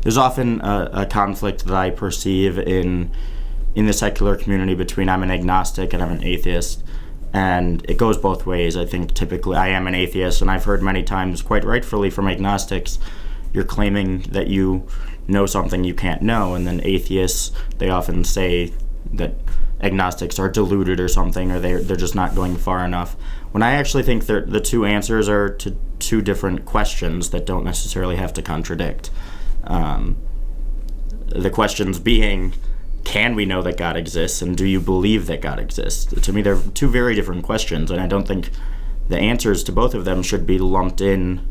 there's often a conflict that I perceive in the secular community between I'm an agnostic and I'm an atheist, and it goes both ways. I think typically I am an atheist, and I've heard many times, quite rightfully, from agnostics, you're claiming that you know something you can't know, and then atheists, they often say that agnostics are deluded or something, or they're just not going far enough. When I actually think the two answers are to two different questions that don't necessarily have to contradict. The questions being, can we know that God exists, and do you believe that God exists? To me, they're two very different questions, and I don't think the answers to both of them should be lumped in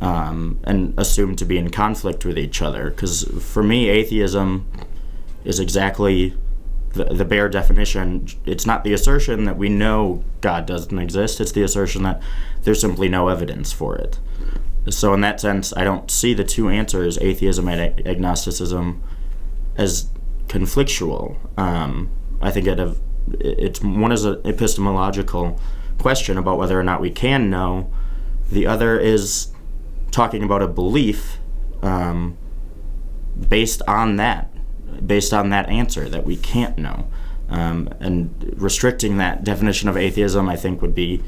and assumed to be in conflict with each other. Because for me, atheism is exactly the bare definition. It's not the assertion that we know God doesn't exist, it's the assertion that there's simply no evidence for it. So in that sense, I don't see the two answers, atheism and agnosticism, as conflictual. I think it's one is an epistemological question about whether or not we can know. The other is talking about a belief based on that answer that we can't know. And restricting that definition of atheism, I think, would be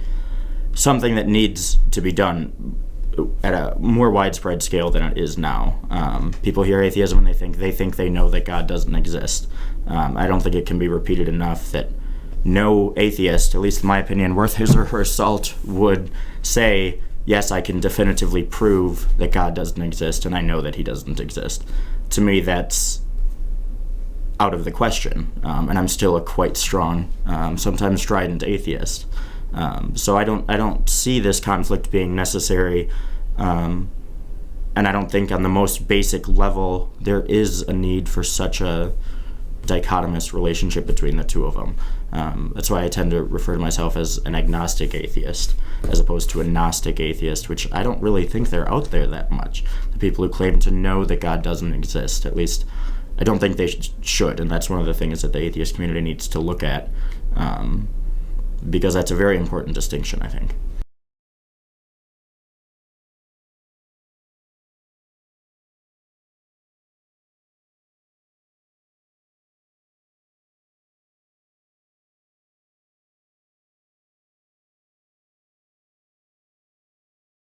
something that needs to be done at a more widespread scale than it is now. People hear atheism and they think they know that God doesn't exist. I don't think it can be repeated enough that no atheist, at least in my opinion, worth his or her salt, would say, yes, I can definitively prove that God doesn't exist, and I know that he doesn't exist. To me, that's out of the question, and I'm still a quite strong, sometimes strident atheist. So I don't see this conflict being necessary, and I don't think on the most basic level there is a need for such a dichotomous relationship between the two of them. That's why I tend to refer to myself as an agnostic atheist, as opposed to a Gnostic atheist, which I don't really think they're out there that much. The people who claim to know that God doesn't exist, at least I don't think they should, and that's one of the things that the atheist community needs to look at, because that's a very important distinction, I think.